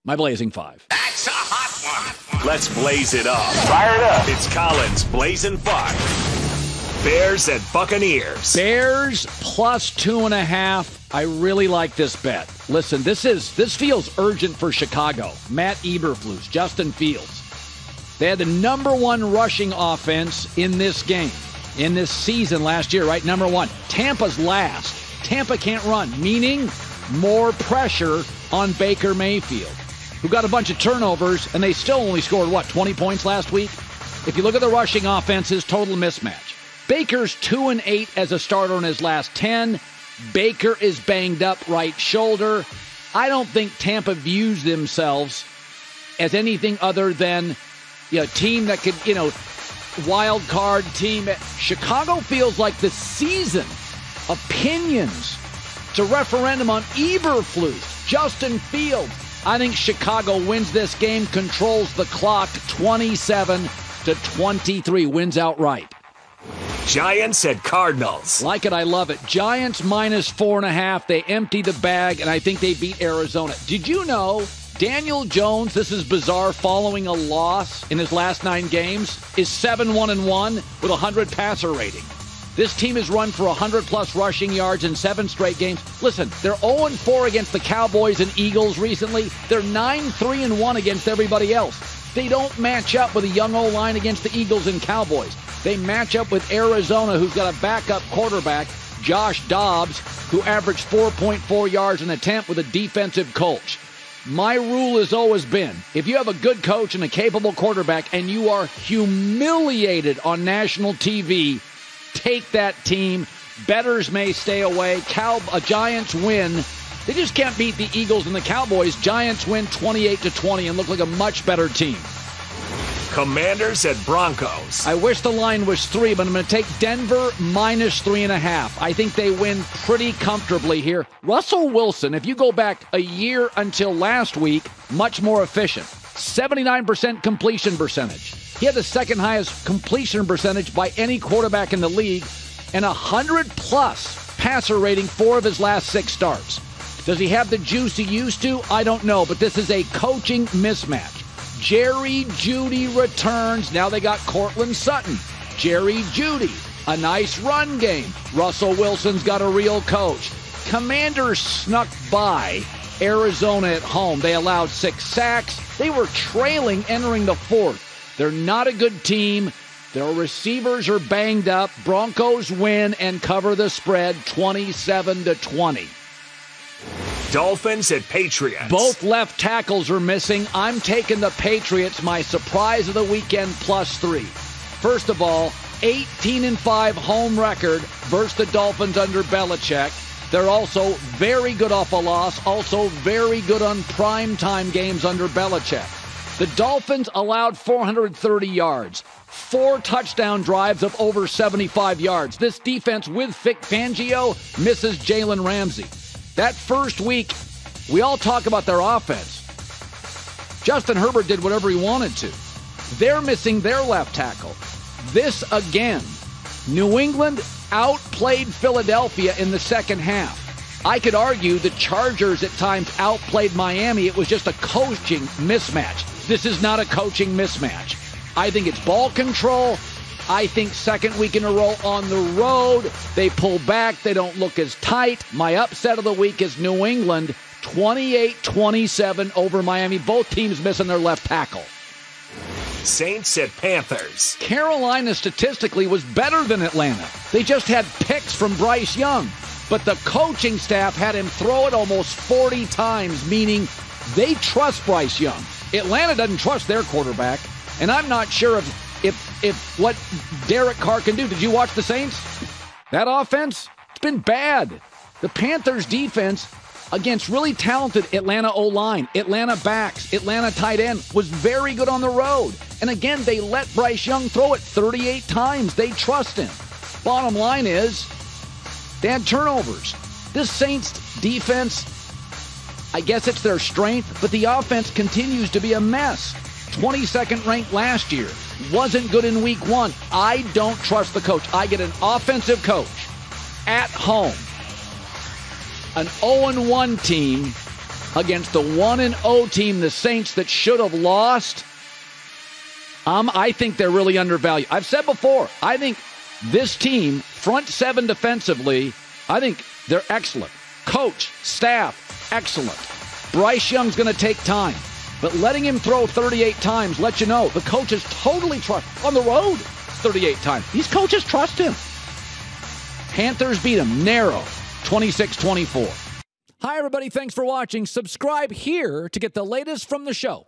My Blazing 5. That's a hot one. Let's blaze it up. Fire it up. It's Colin's Blazing 5. Bears at Buccaneers. Bears plus 2.5. I really like this bet. Listen, this feels urgent for Chicago. Matt Eberflus, Justin Fields. They had the number one rushing offense in this game, in this season last year, right? Number one. Tampa's last. Tampa can't run, meaning more pressure on Baker Mayfield, who got a bunch of turnovers, and they still only scored, 20 points last week? If you look at the rushing offenses, total mismatch. Baker's 2-8 as a starter in his last 10. Baker is banged up right shoulder. I don't think Tampa views themselves as anything other than a team that could, wild card team. Chicago feels like the season. Opinions. It's a referendum on Eberflus, Justin Fields. I think Chicago wins this game, controls the clock, 27-23, wins outright. Giants at Cardinals. Like it, I love it. Giants minus 4.5. They empty the bag, and I think they beat Arizona. Did you know Daniel Jones, this is bizarre, following a loss in his last 9 games, is 7-1-1 with a 100 passer rating. This team has run for 100-plus rushing yards in 7 straight games. Listen, they're 0-4 against the Cowboys and Eagles recently. They're 9-3-1 against everybody else. They don't match up with a young O-line against the Eagles and Cowboys. They match up with Arizona, who's got a backup quarterback, Josh Dobbs, who averaged 4.4 yards an attempt with a defensive coach. My rule has always been, if you have a good coach and a capable quarterback and you are humiliated on national TV, take that team. Bettors may stay away. Giants win. They just can't beat the Eagles and the Cowboys. Giants win 28-20 and look like a much better team. Commanders at Broncos. I wish the line was 3, but I'm going to take Denver minus 3.5. I think they win pretty comfortably here. Russell Wilson, if you go back a year until last week, much more efficient. 79% completion percentage. He had the second highest completion percentage by any quarterback in the league and 100-plus passer rating 4 of his last 6 starts. Does he have the juice he used to? I don't know, but this is a coaching mismatch. Jerry Jeudy returns. Now they got Cortland Sutton. Jerry Jeudy, a nice run game. Russell Wilson's got a real coach. Commanders snuck by Arizona at home. They allowed 6 sacks. They were trailing entering the 4th. They're not a good team. Their receivers are banged up. Broncos win and cover the spread 27-20. Dolphins at Patriots. Both left tackles are missing. I'm taking the Patriots, my surprise of the weekend, plus 3. First of all, 18-5 home record versus the Dolphins under Belichick. They're also very good off a loss, also very good on primetime games under Belichick. The Dolphins allowed 430 yards, 4 touchdown drives of over 75 yards. This defense with Vic Fangio misses Jalen Ramsey. That first week, we all talk about their offense. Justin Herbert did whatever he wanted to. They're missing their left tackle. This again. New England outplayed Philadelphia in the second half. I could argue the Chargers at times outplayed Miami. It was just a coaching mismatch. This is not a coaching mismatch. I think it's ball control. I think second week in a row on the road, they pull back. They don't look as tight. My upset of the week is New England, 28-27 over Miami. Both teams missing their left tackle. Saints at Panthers. Carolina statistically was better than Atlanta. They just had picks from Bryce Young. But the coaching staff had him throw it almost 40 times, meaning they trust Bryce Young. Atlanta doesn't trust their quarterback, and I'm not sure if what Derek Carr can do. Did you watch the Saints? That offense, it's been bad. The Panthers defense against really talented Atlanta O-line, Atlanta backs, Atlanta tight end was very good on the road. And again, they let Bryce Young throw it 38 times. They trust him. Bottom line is, they had turnovers. This Saints defense, I guess it's their strength, but the offense continues to be a mess. 22nd ranked last year. Wasn't good in week 1. I don't trust the coach. I get an offensive coach at home. An 0-1 team against the 1-0 team, the Saints, that should have lost. I think they're really undervalued. I've said before, I think this team, front seven defensively, I think they're excellent. Coach, staff, excellent. Bryce Young's going to take time. But letting him throw 38 times lets you know the coaches totally trust on the road 38 times. These coaches trust him. Panthers beat him narrow, 26-24. Hi, everybody. Thanks for watching. Subscribe here to get the latest from the show.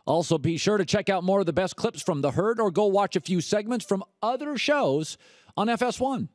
Also, be sure to check out more of the best clips from The Herd or go watch a few segments from other shows on FS1.